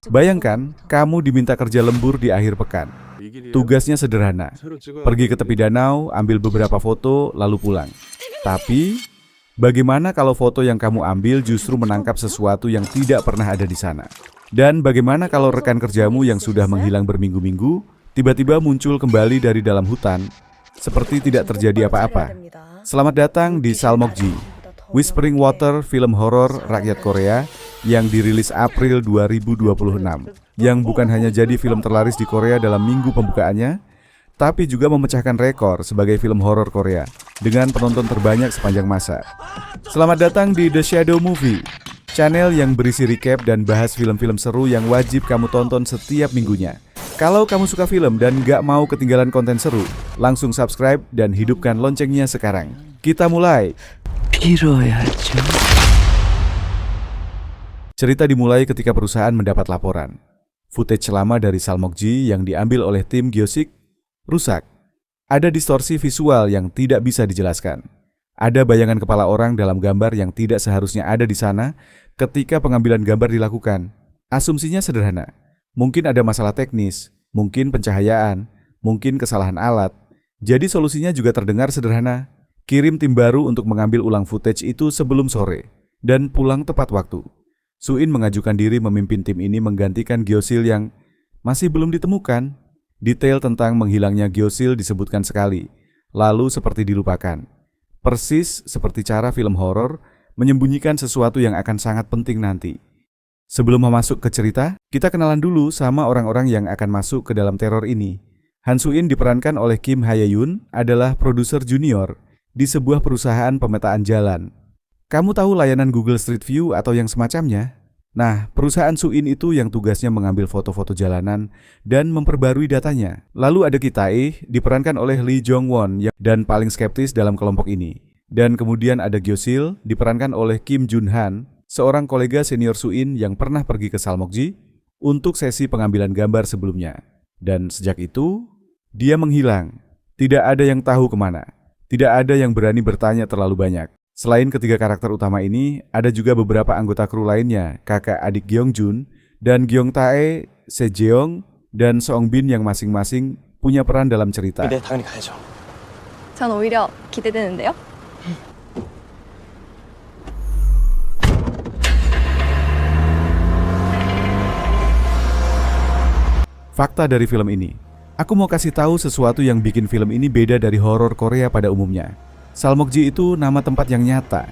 Bayangkan, kamu diminta kerja lembur di akhir pekan. Tugasnya sederhana, pergi ke tepi danau, ambil beberapa foto, lalu pulang. Tapi, bagaimana kalau foto yang kamu ambil justru menangkap sesuatu yang tidak pernah ada di sana? Dan bagaimana kalau rekan kerjamu yang sudah menghilang berminggu-minggu, tiba-tiba muncul kembali dari dalam hutan, seperti tidak terjadi apa-apa? Selamat datang di Salmokji, Whispering Water, film horor rakyat Korea yang dirilis April 2026, yang bukan hanya jadi film terlaris di Korea dalam minggu pembukaannya, tapi juga memecahkan rekor sebagai film horor Korea dengan penonton terbanyak sepanjang masa. Selamat datang di The Shadow Movie, channel yang berisi recap dan bahas film-film seru yang wajib kamu tonton setiap minggunya. Kalau kamu suka film dan gak mau ketinggalan konten seru, langsung subscribe dan hidupkan loncengnya sekarang. Kita mulai. Cerita dimulai ketika perusahaan mendapat laporan. Footage lama dari Salmokji yang diambil oleh tim Gyeosik rusak. Ada distorsi visual yang tidak bisa dijelaskan. Ada bayangan kepala orang dalam gambar yang tidak seharusnya ada di sana ketika pengambilan gambar dilakukan. Asumsinya sederhana. Mungkin ada masalah teknis, mungkin pencahayaan, mungkin kesalahan alat. Jadi solusinya juga terdengar sederhana. Kirim tim baru untuk mengambil ulang footage itu sebelum sore dan pulang tepat waktu. Suin mengajukan diri memimpin tim ini menggantikan Gyosil yang masih belum ditemukan. Detail tentang menghilangnya Gyosil disebutkan sekali, lalu seperti dilupakan. Persis seperti cara film horor menyembunyikan sesuatu yang akan sangat penting nanti. Sebelum masuk ke cerita, kita kenalan dulu sama orang-orang yang akan masuk ke dalam teror ini. Han Suin diperankan oleh Kim Hae-yoon adalah produser junior di sebuah perusahaan pemetaan jalan. Kamu tahu layanan Google Street View atau yang semacamnya? Nah, perusahaan Suin itu yang tugasnya mengambil foto-foto jalanan dan memperbarui datanya. Lalu ada Kitae, diperankan oleh Lee Jong-won dan paling skeptis dalam kelompok ini. Dan kemudian ada Gyosil, diperankan oleh Kim Jun-han, seorang kolega senior Suin yang pernah pergi ke Salmokji untuk sesi pengambilan gambar sebelumnya. Dan sejak itu, dia menghilang. Tidak ada yang tahu kemana. Tidak ada yang berani bertanya terlalu banyak. Selain ketiga karakter utama ini, ada juga beberapa anggota kru lainnya, kakak adik Gyeongjun dan Gyeongtae, Sejeong, dan Seongbin yang masing-masing punya peran dalam cerita. 네, 당연히 가야죠. 전 오히려 기대되는데요. Fakta dari film ini. Aku mau kasih tahu sesuatu yang bikin film ini beda dari horor Korea pada umumnya. Salmokji itu nama tempat yang nyata.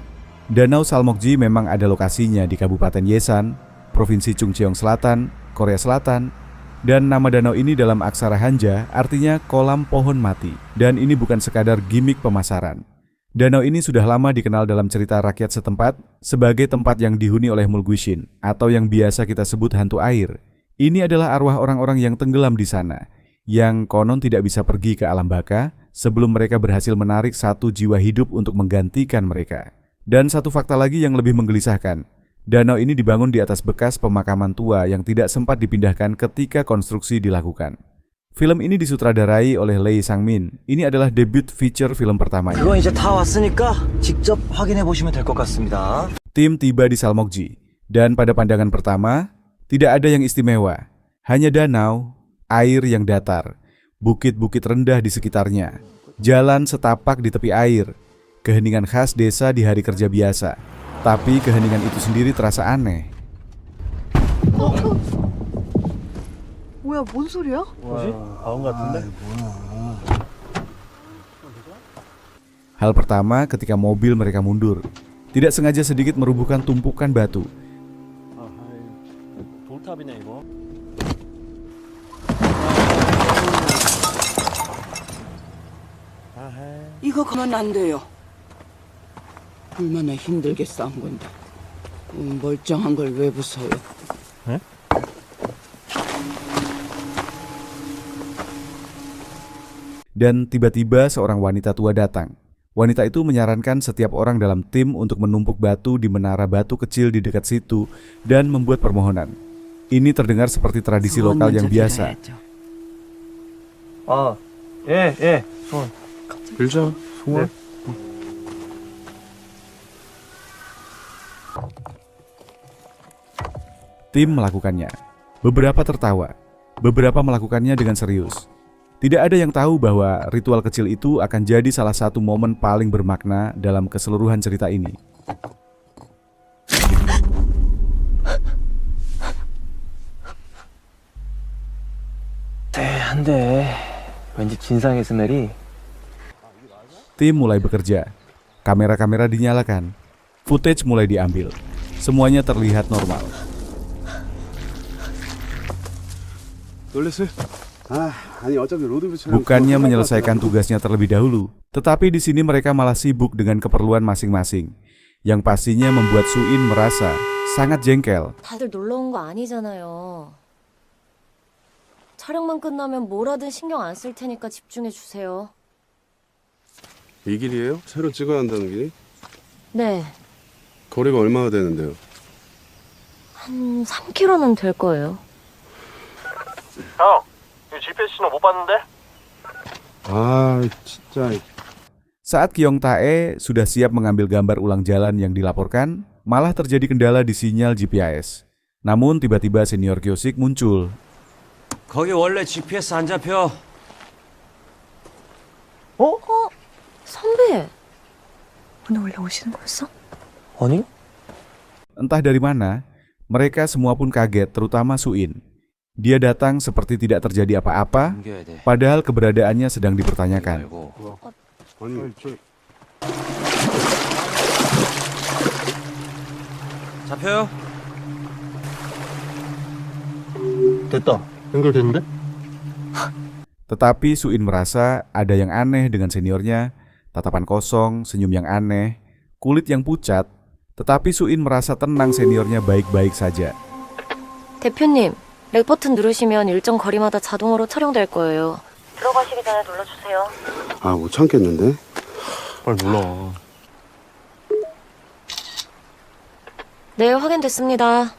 Danau Salmokji memang ada lokasinya di Kabupaten Yesan, Provinsi Chungcheong Selatan, Korea Selatan, dan nama danau ini dalam aksara Hanja artinya kolam pohon mati. Dan ini bukan sekadar gimmick pemasaran. Danau ini sudah lama dikenal dalam cerita rakyat setempat sebagai tempat yang dihuni oleh Mulguishin atau yang biasa kita sebut hantu air. Ini adalah arwah orang-orang yang tenggelam di sana, yang konon tidak bisa pergi ke alam baka sebelum mereka berhasil menarik satu jiwa hidup untuk menggantikan mereka. Dan satu fakta lagi yang lebih menggelisahkan, danau ini dibangun di atas bekas pemakaman tua yang tidak sempat dipindahkan ketika konstruksi dilakukan. Film ini disutradarai oleh Lee Sang-min. Ini adalah debut feature film pertamanya. 그건 이제 다 왔으니까 직접 확인해 보시면 될 것 같습니다. Tim tiba di Salmokji, dan pada pandangan pertama, tidak ada yang istimewa. Hanya danau, air yang datar, bukit-bukit rendah di sekitarnya, jalan setapak di tepi air, keheningan khas desa di hari kerja biasa. Tapi keheningan itu sendiri terasa aneh. 뭐야, 뭔 소리야? 뭐지? 바운 같은데? Hal pertama ketika mobil mereka mundur, tidak sengaja sedikit merubuhkan tumpukan batu. 돌탑이네 이거. 이거 그러면 안 돼요. 얼마나 힘들게 싸운 건데. 멀쩡한 걸 왜 부숴요? Dan tiba-tiba seorang wanita tua datang. Wanita itu menyarankan setiap orang dalam tim untuk menumpuk batu di menara batu kecil di dekat situ dan membuat permohonan. Ini terdengar seperti tradisi lokal yang biasa. 아, 예, 소원. 빌자, 소원. Tim melakukannya. Beberapa tertawa, beberapa melakukannya dengan serius. Tidak ada yang tahu bahwa ritual kecil itu akan jadi salah satu momen paling bermakna dalam keseluruhan cerita ini. 한데 왠지 진상의 스멜이. Tim mulai bekerja. Kamera-kamera dinyalakan. Footage mulai diambil. Semuanya terlihat normal. 놀랬어요? 아니 어차피 로드뷰처럼 Bukannya menyelesaikan tugasnya terlebih dahulu, tetapi di sini mereka malah sibuk dengan keperluan masing-masing, yang pastinya membuat Suin merasa sangat jengkel. 다들 놀러 온 거 아니잖아요. 촬영만 끝나면 뭐라든 신경 안 쓸 테니까 집중해 주세요. 이 길이에요? 새로 찍어야 한다는 길이? 네, 거리가 얼마나 되는데요? 한 3km는 될 거예요. 형, 이 GPS 신호 못 봤는데? 아 진짜 Saat Kyong Tae sudah siap mengambil gambar ulang jalan yang dilaporkan, malah terjadi kendala di sinyal GPS. Namun tiba-tiba senior Kyosik muncul. 거기 원래 GPS 안 잡혀. 선배, 오늘 원래 오시는 거였어? 아니? Entah dari mana, mereka semua pun kaget, terutama Suin. Dia datang seperti tidak terjadi apa-apa, 옮겨야 돼. padahal keberadaannya sedang dipertanyakan. 말고. 아니 잡혀요? 됐다. 연결됐는데? Tetapi Suin merasa ada yang aneh dengan seniornya, tatapan kosong, senyum yang aneh, kulit yang pucat, tetapi Suin merasa tenang seniornya baik-baik saja. 대표님, 렉 버튼 누르시면 일정 거리마다 자동으로 촬영될 거예요. 들어가시기 전에 눌러주세요. 아 못 참겠는데? 빨리 눌러. 네, 확인됐습니다.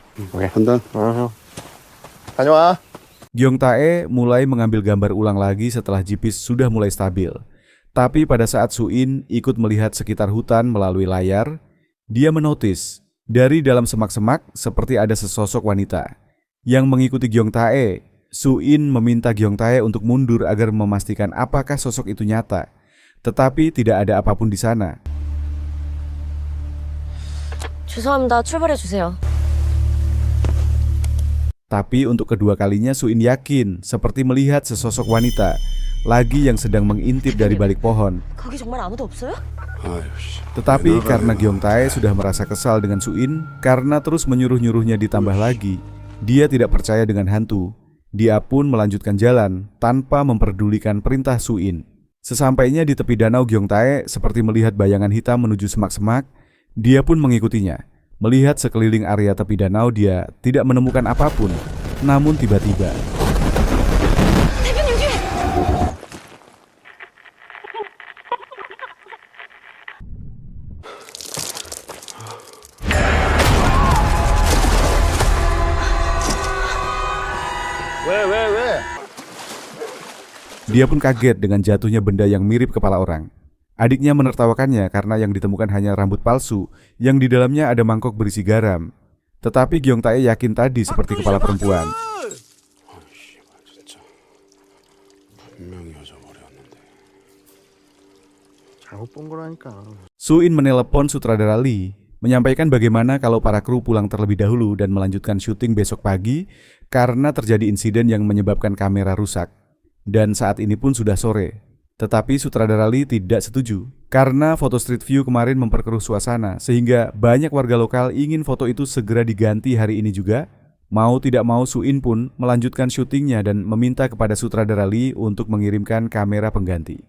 한다. 알았어. 다녀와. Gyong Tae mulai mengambil gambar ulang lagi setelah GPS sudah mulai stabil. Tapi pada saat Suin ikut melihat sekitar hutan melalui layar, dia menotis dari dalam semak-semak seperti ada sesosok wanita yang mengikuti Gyong Tae. Suin meminta Gyong Tae untuk mundur agar memastikan apakah sosok itu nyata. Tetapi tidak ada apapun di sana. 죄송합니다. 출발해 주세요. Tapi untuk kedua kalinya Suin yakin seperti melihat sesosok wanita lagi yang sedang mengintip dari balik pohon. 거기 정말 아무도 없어요? 아유 씨. Tetapi karena Gyong Tae sudah merasa kesal dengan Suin karena terus menyuruh-nyuruhnya ditambah lagi, dia tidak percaya dengan hantu. Dia pun melanjutkan jalan tanpa memperdulikan perintah Suin. Sesampainya di tepi danau, Gyong Tae seperti melihat bayangan hitam menuju semak-semak. Dia pun mengikutinya. Melihat sekeliling area tepi danau, dia tidak menemukan apapun. Namun tiba-tiba 왜? dia pun kaget dengan jatuhnya benda yang mirip kepala orang. Adiknya menertawakannya karena yang ditemukan hanya rambut palsu yang di dalamnya ada mangkok berisi garam. Tetapi Gyong Tae yakin tadi seperti kepala perempuan. 진짜 분명히 여자 머리였는데. 잘못 본 거라니까. Suin menelepon sutradara Lee, menyampaikan bagaimana kalau para kru pulang terlebih dahulu dan melanjutkan syuting besok pagi karena terjadi insiden yang menyebabkan kamera rusak. Dan saat ini pun sudah sore. Tetapi sutradara Lee tidak setuju karena foto street view kemarin memperkeruh suasana sehingga banyak warga lokal ingin foto itu segera diganti hari ini juga. Mau tidak mau Suin pun melanjutkan syutingnya dan meminta kepada sutradara Lee untuk mengirimkan kamera pengganti.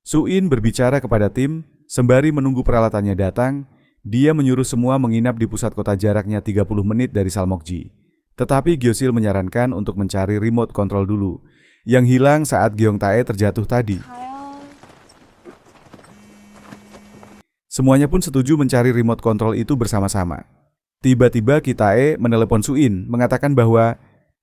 Suin berbicara kepada tim sembari menunggu peralatannya datang. Dia menyuruh semua menginap di pusat kota jaraknya 30 menit dari Salmokji. Tetapi Gyosil menyarankan untuk mencari remote control dulu yang hilang saat Gyong Tae terjatuh tadi. Semuanya pun setuju mencari remote control itu bersama-sama. Tiba-tiba Kitae menelepon Suin mengatakan bahwa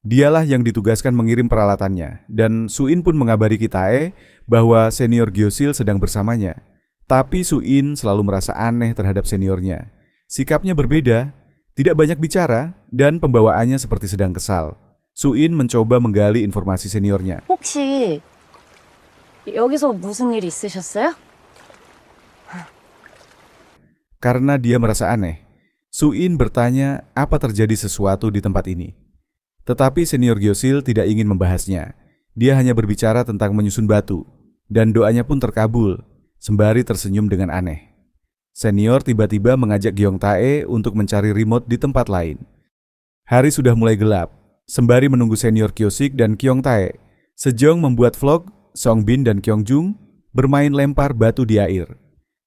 dialah yang ditugaskan mengirim peralatannya dan Suin pun mengabari Kitae bahwa senior Gyosil sedang bersamanya. Tapi Suin selalu merasa aneh terhadap seniornya. Sikapnya berbeda. Tidak banyak bicara dan pembawaannya seperti sedang kesal. Suin mencoba menggali informasi seniornya. 혹시 여기서 무슨 일 있으셨어요? Karena dia merasa aneh, Suin bertanya apa terjadi sesuatu di tempat ini. Tetapi senior Gyosil tidak ingin membahasnya. Dia hanya berbicara tentang menyusun batu, dan doanya pun terkabul, sembari tersenyum dengan aneh. Senior tiba-tiba mengajak Gyeong Tae untuk mencari remote di tempat lain. Hari sudah mulai gelap. Sembari menunggu senior Kyosik dan Gyeong Tae, Sejong membuat vlog Song Bin dan Kyung Jung bermain lempar batu di air.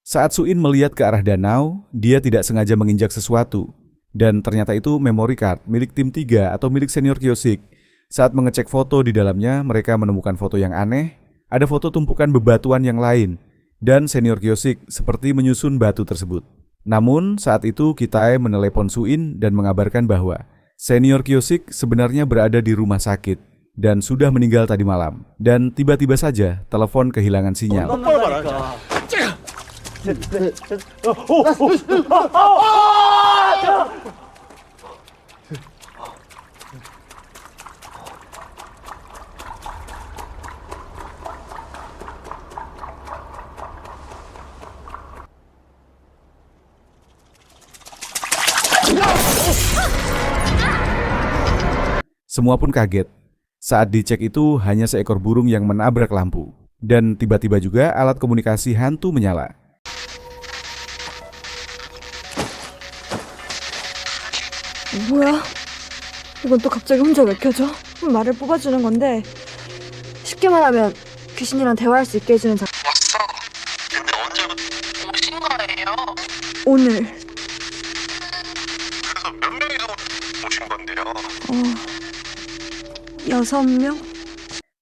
Saat Suin melihat ke arah danau, dia tidak sengaja menginjak sesuatu. Dan ternyata itu memory card milik tim 3 atau milik senior Kyosik. Saat mengecek foto di dalamnya, mereka menemukan foto yang aneh. Ada foto tumpukan bebatuan yang lain. Dan senior Kyosik seperti menyusun batu tersebut. Namun saat itu Kitae menelepon Suin dan mengabarkan bahwa senior Kyosik sebenarnya berada di rumah sakit dan sudah meninggal tadi malam. Dan tiba-tiba saja telepon kehilangan sinyal. Semua pun kaget. Saat dicek itu hanya seekor burung yang menabrak lampu. Dan tiba-tiba juga alat komunikasi hantu menyala. 뭐야? 이건 또 갑자기 혼자 왜 켜져? 말을 뽑아주는 건데 쉽게 말하면 귀신이랑 대화할 수 있게 해주는 장... 왔어. 근데 언제부터 오신 거예요? 오늘 그래서 몇 명이서 오신 건데요? 6명?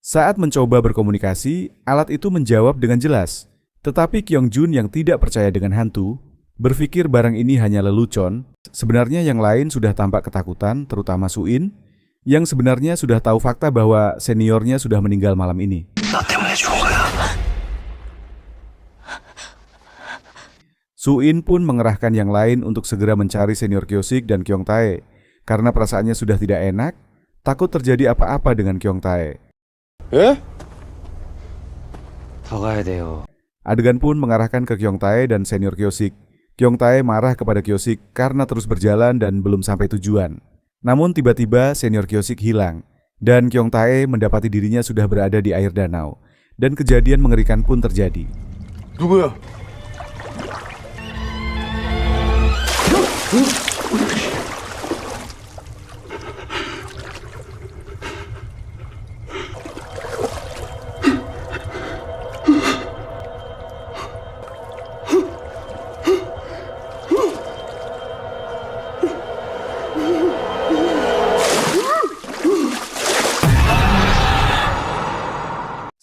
Saat mencoba berkomunikasi, alat itu menjawab dengan jelas. Tetapi Kyung Jun yang tidak percaya dengan hantu, berpikir barang ini hanya lelucon. Sebenarnya yang lain sudah tampak ketakutan, terutama Suin, yang sebenarnya sudah tahu fakta bahwa seniornya sudah meninggal malam ini. Suin pun mengerahkan yang lain untuk segera mencari senior Kyosik dan Gyeong Tae. Karena perasaannya sudah tidak enak, takut terjadi apa-apa dengan Gyeong Tae. 더 가야 돼요. Adegan pun mengarahkan ke Gyeong Tae dan senior Kyosik. Gyeong Tae marah kepada Kyosik karena terus berjalan dan belum sampai tujuan. Namun tiba-tiba senior Kyosik hilang dan Gyeong Tae mendapati dirinya sudah berada di air danau dan kejadian mengerikan pun terjadi. 누구야?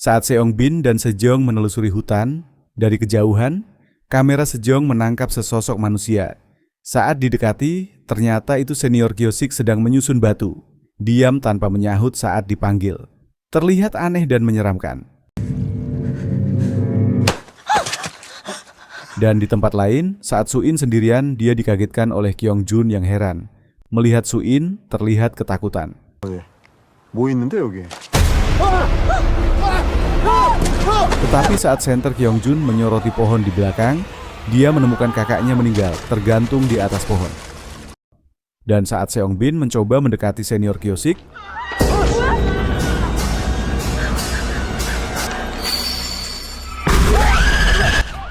Saat Seong Bin dan Sejong menelusuri hutan, dari kejauhan, kamera Sejong menangkap sesosok manusia. Saat didekati, ternyata itu senior Kyosik sedang menyusun batu. Diam tanpa menyahut saat dipanggil. Terlihat aneh dan menyeramkan. Dan di tempat lain, saat Suin sendirian, dia dikagetkan oleh Kyung Jun yang heran. Melihat Suin, terlihat ketakutan. 뭐 있는데 여기? Tetapi saat senter Kyung Jun menyoroti pohon di belakang, dia menemukan kakaknya meninggal, tergantung di atas pohon. Dan saat Seong Bin mencoba mendekati senior Kyosik,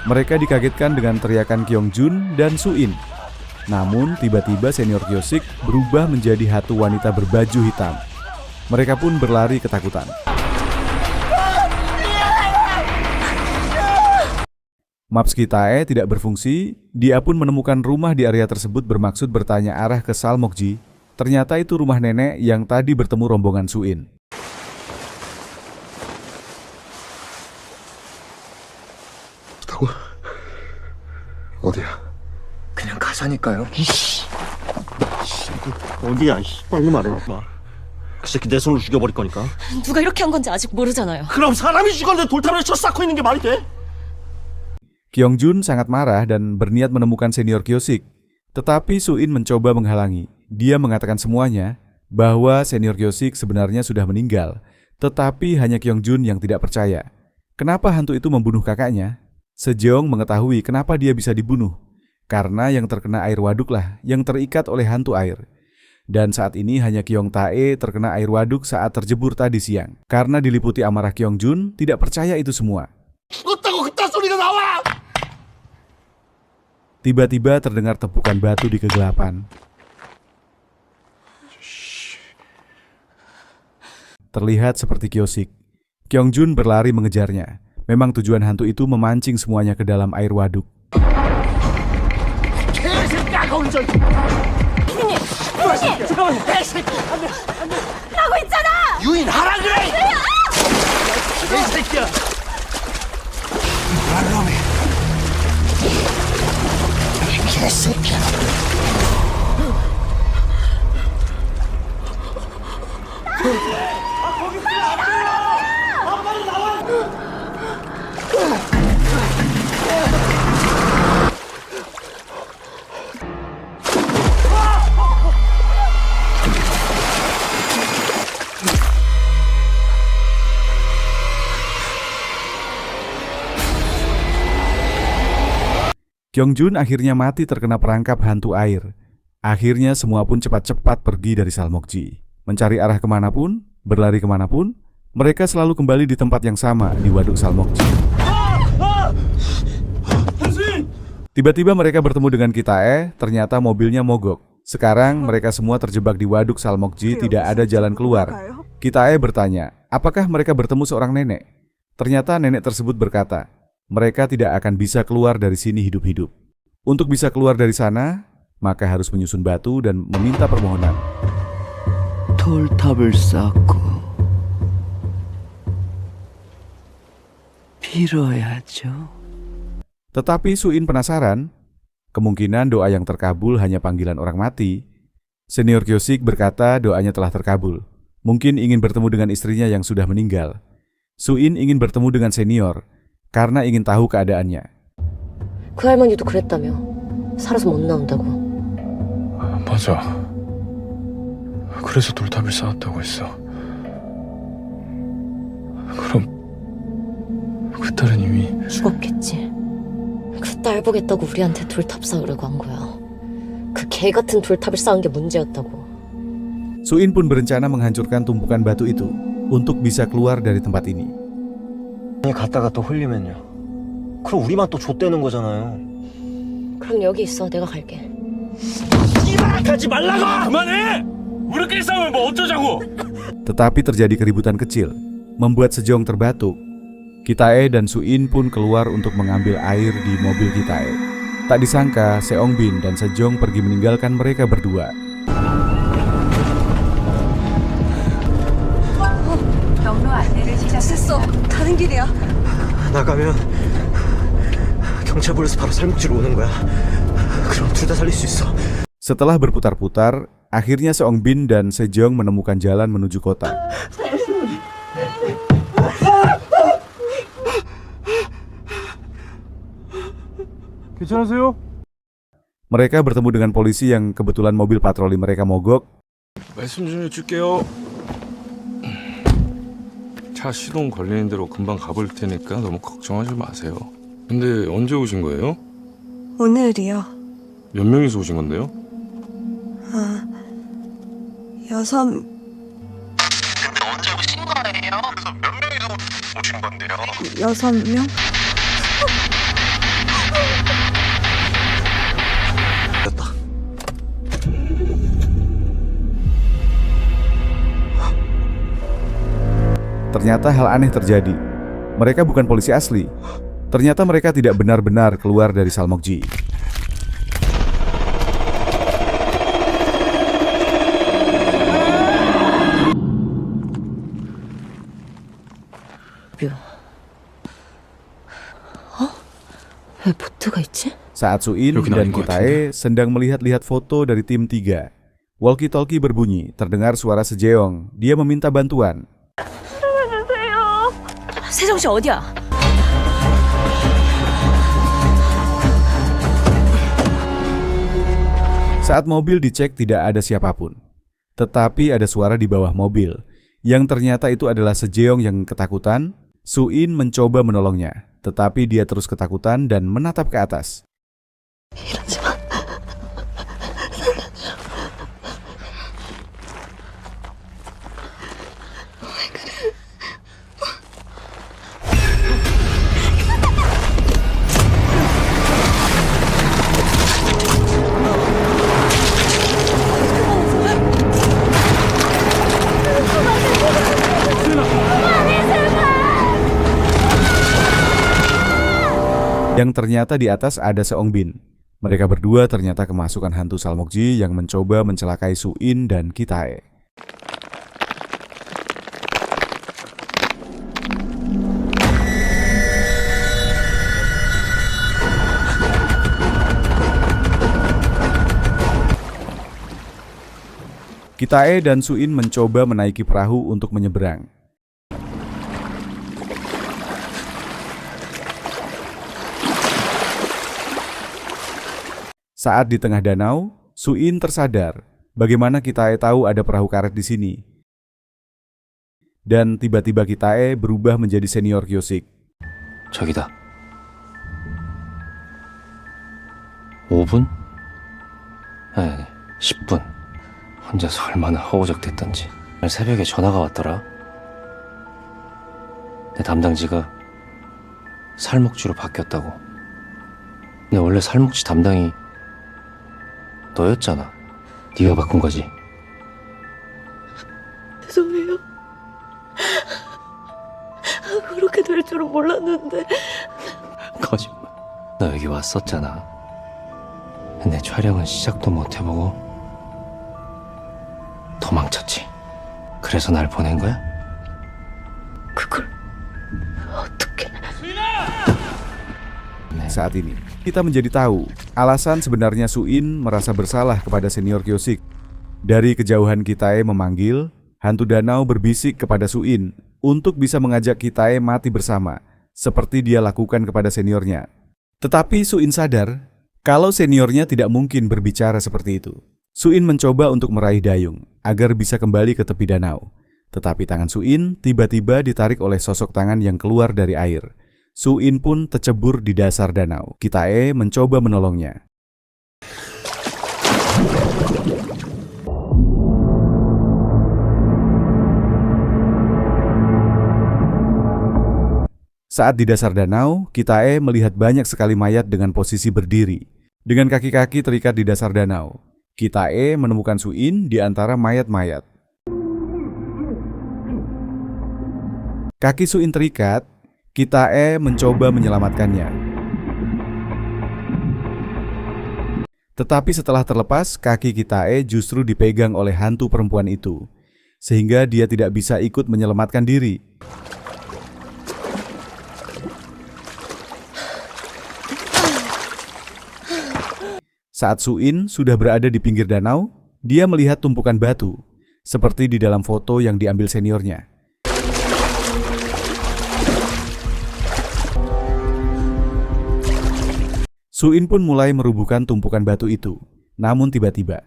mereka dikagetkan dengan teriakan Kyung Jun dan Suin. Namun tiba-tiba senior Kyosik berubah menjadi hatu wanita berbaju hitam. Mereka pun berlari ketakutan. Maps Kitae tidak berfungsi, dia pun menemukan rumah di area tersebut bermaksud bertanya arah ke Salmokji. Ternyata itu rumah nenek yang tadi bertemu rombongan Suin. 타고? 어디야? 그냥 가자니까요. 어디야? 빨리 말해. 그 새끼 내 손으로 죽여버릴 거니까. 누가 이렇게 한 건지 아직 모르잖아요. 그럼 사람이 죽었는데 돌탑을 쳐 쌓고 있는 게 말이 돼? Kyung Jun sangat marah dan berniat menemukan senior Kyosik. Tetapi Suin mencoba menghalangi. Dia mengatakan semuanya bahwa senior Gyo-sik sebenarnya sudah meninggal, tetapi hanya Kyung-jun yang tidak percaya. Kenapa hantu itu membunuh kakaknya? Sejeong mengetahui kenapa dia bisa dibunuh. Karena yang terkena air waduklah yang terikat oleh hantu air. Dan saat ini hanya Kyung-tae terkena air waduk saat terjebur tadi siang. Karena diliputi amarah Kyung-jun, tidak percaya itu semua. Tiba-tiba terdengar tepukan batu di kegelapan. Terlihat seperti Gyo-sik. Kyung-jun berlari mengejarnya. Memang tujuan hantu itu memancing semuanya ke dalam air waduk. 유인 하라 그래! 개새끼야! 말놈이! 개새끼야! Kyung-jun akhirnya mati terkena perangkap hantu air. Akhirnya semua pun cepat-cepat pergi dari Salmokji. Mencari arah kemanapun, berlari kemanapun, mereka selalu kembali di tempat yang sama di waduk Salmokji. Tiba-tiba mereka bertemu dengan Kitae, ternyata mobilnya mogok. Sekarang mereka semua terjebak di waduk Salmokji, tidak ada jalan keluar. Kitae bertanya, apakah mereka bertemu seorang nenek? Ternyata nenek tersebut berkata, mereka tidak akan bisa keluar dari sini hidup-hidup. Untuk bisa keluar dari sana, maka harus menyusun batu dan meminta permohonan. 돌탑을 쌓고 빌어야죠. Tetapi Suin penasaran, kemungkinan doa yang terkabul hanya panggilan orang mati. Senior Gyo-sik berkata doanya telah terkabul. Mungkin ingin bertemu dengan istrinya yang sudah meninggal. Suin ingin bertemu dengan senior, karena ingin tahu keadaannya. 그 할머니도 그랬다며. 살아서 못 나온다고. 맞아. 그래서 돌탑을 쌓았다고 했어. 그럼 그 딸은 이미 죽었겠지. 그 딸 보겠다고 우리한테 돌탑 쌓으려고 한 거야. 그 개 같은 돌탑을 쌓은 게 문제였다고. Suin pun berencana menghancurkan tumpukan batu itu untuk bisa keluar dari tempat ini. 갔다가 또 흘리면요. 그럼 우리만 또 좆되는 거잖아요. 그럼 여기 있어. 내가 갈게. 가지 말라고! 그만해! 우리끼리 싸우면 뭐 어쩌자고! Tetapi terjadi keributan kecil, membuat Sejong terbatuk. Kitae dan Suin pun keluar untuk mengambil air di mobil Kitae. Tak disangka, Seongbin dan Sejong pergi meninggalkan mereka berdua. 됐어. 다른 길이야. 나가면 경찰 불러서 바로 살목지로 오는 거야. 그럼 둘 다 살릴 수 있어. Setelah berputar-putar, akhirnya Seongbin dan Sejong menemukan jalan menuju kota. 괜찮으세요? Mereka bertemu dengan polisi yang kebetulan mobil patroli mereka mogok. 말씀 좀 해줄게요. 차 시동 걸리는 대로 금방 가볼 테니까 너무 걱정하지 마세요. 근데 언제 오신 거예요? 오늘이요. 몇 명이서 오신 건데요? 6. 근데 언제 오신 거예요? 그래서 몇 명이서 오신 건데요? 6명? 됐다. Ternyata hal aneh terjadi. Mereka bukan polisi asli. Ternyata mereka tidak benar-benar keluar dari Salmokji. 왜 보트가 있지? Saat Suin Yuk, dan kenalin Kitae sedang melihat-lihat foto dari tim 3, walkie-talkie berbunyi, terdengar suara Sejeong. Dia meminta bantuan. 세정 씨 어디야? Saat mobil dicek tidak ada siapapun. Tetapi ada suara di bawah mobil, yang ternyata itu adalah Sejeong yang ketakutan. Suin mencoba menolongnya, tetapi dia terus ketakutan dan menatap ke atas. Yang ternyata di atas ada Seongbin. Mereka berdua ternyata kemasukan hantu Salmokji yang mencoba mencelakai Suin dan Kitae. Kitae dan Suin mencoba menaiki perahu untuk menyeberang. Saat di tengah danau, Suin tersadar bagaimana Kitae tahu ada perahu karet di sini. Dan tiba-tiba Kitae berubah menjadi senior Kyosik. 저기다. 5분? 아니, 10분. 혼자서 얼마나 허우적댔던지. 오늘 새벽에 전화가 왔더라. 내 담당지가 살목지로 바뀌었다고. 근데 원래 살목지 담당이 너였잖아. 네가 바꾼 거지. 죄송해요. 그렇게 될 줄은 몰랐는데. 거짓말. 너 여기 왔었잖아. 근데 촬영은 시작도 못 해보고 도망쳤지. 그래서 날 보낸 거야? 그걸 어떻게? Saat ini, kita menjadi tahu alasan sebenarnya Suin merasa bersalah kepada senior Kyosik. Dari kejauhan Kitae memanggil, hantu danau berbisik kepada Suin untuk bisa mengajak Kitae mati bersama, seperti dia lakukan kepada seniornya. Tetapi Suin sadar kalau seniornya tidak mungkin berbicara seperti itu. Suin mencoba untuk meraih dayung agar bisa kembali ke tepi danau. Tetapi tangan Suin tiba-tiba ditarik oleh sosok tangan yang keluar dari air. Suin pun tercebur di dasar danau. Kitae mencoba menolongnya. Saat di dasar danau, Kitae melihat banyak sekali mayat dengan posisi berdiri, dengan kaki-kaki terikat di dasar danau. Kitae menemukan Suin di antara mayat-mayat. Kaki Suin terikat. Kitae mencoba menyelamatkannya. Tetapi setelah terlepas, kaki Kitae justru dipegang oleh hantu perempuan itu, sehingga dia tidak bisa ikut menyelamatkan diri. Saat Suin sudah berada di pinggir danau, dia melihat tumpukan batu, seperti di dalam foto yang diambil seniornya. Suin pun mulai merubuhkan tumpukan batu itu. Namun tiba-tiba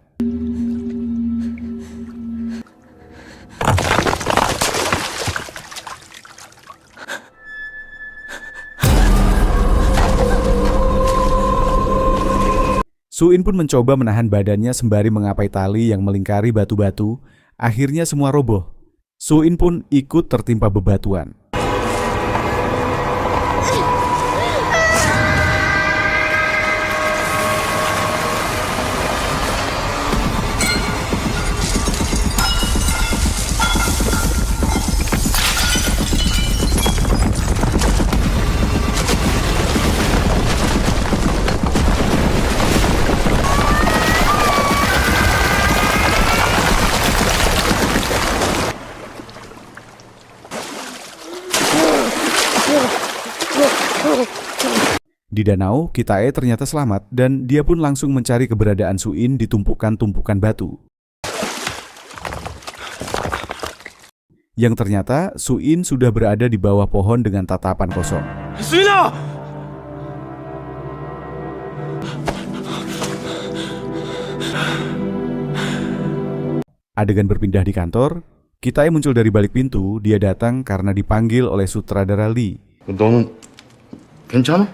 Suin pun mencoba menahan badannya sembari mengapai tali yang melingkari batu-batu. Akhirnya semua roboh. Suin pun ikut tertimpa bebatuan. Di danau, Kitae ternyata selamat dan dia pun langsung mencari keberadaan Suin di tumpukan-tumpukan batu. Yang ternyata Suin sudah berada di bawah pohon dengan tatapan kosong. 수인아! Adegan berpindah di kantor, Kitae muncul dari balik pintu. Dia datang karena dipanggil oleh sutradara Lee. 너는 괜찮아?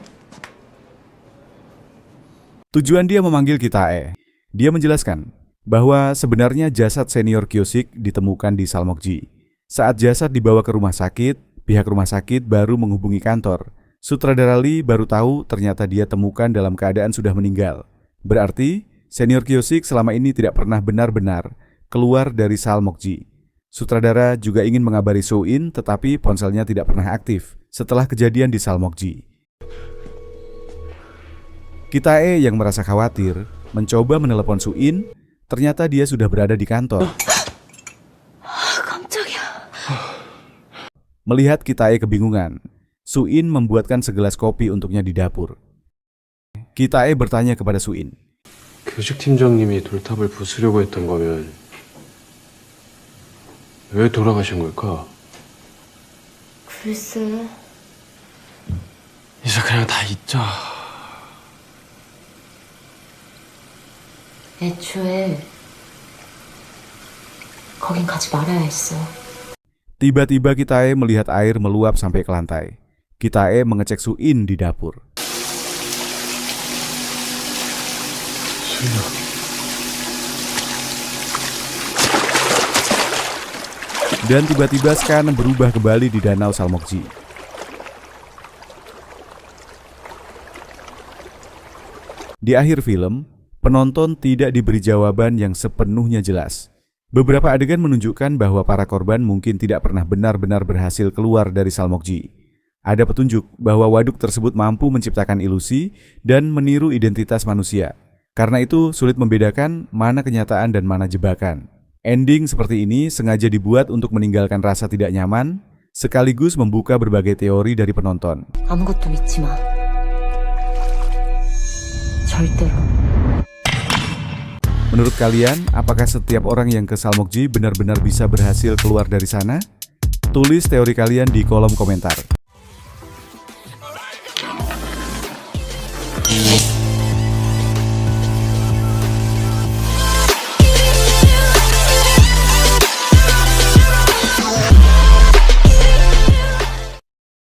Tujuan dia memanggil Kitae. Dia menjelaskan bahwa sebenarnya jasad senior Kyosik ditemukan di Salmokji. Saat jasad dibawa ke rumah sakit, pihak rumah sakit baru menghubungi kantor. Sutradara Lee baru tahu ternyata dia temukan dalam keadaan sudah meninggal. Berarti senior Kyosik selama ini tidak pernah benar-benar keluar dari Salmokji. Sutradara juga ingin mengabari So-in, tetapi ponselnya tidak pernah aktif setelah kejadian di Salmokji. Kitae yang merasa khawatir mencoba menelepon So-in. Ternyata dia sudah berada di kantor. Melihat Kitae kebingungan, So-in membuatkan segelas kopi untuknya di dapur. Kitae bertanya kepada So-in. 교식 팀장님이 돌탑을 부수려고 했던 거면 왜 돌아가신 걸까? 글쎄. 이제 그냥 다 잊자. 애초에 거긴 가지 말아야 했어. Tiba-tiba Kitae melihat air meluap sampai ke lantai. Kitae mengecek So-in di dapur. Dan tiba-tiba Scan berubah kembali di danau Salmokji. Di akhir film, penonton tidak diberi jawaban yang sepenuhnya jelas. Beberapa adegan menunjukkan bahwa para korban mungkin tidak pernah benar-benar berhasil keluar dari Salmokji. Ada petunjuk bahwa waduk tersebut mampu menciptakan ilusi dan meniru identitas manusia. Karena itu sulit membedakan mana kenyataan dan mana jebakan. Ending seperti ini sengaja dibuat untuk meninggalkan rasa tidak nyaman, sekaligus membuka berbagai teori dari penonton. 아무것도 믿지 마. 절대로. Menurut kalian, apakah setiap orang yang ke Salmokji benar-benar bisa berhasil keluar dari sana? Tulis teori kalian di kolom komentar.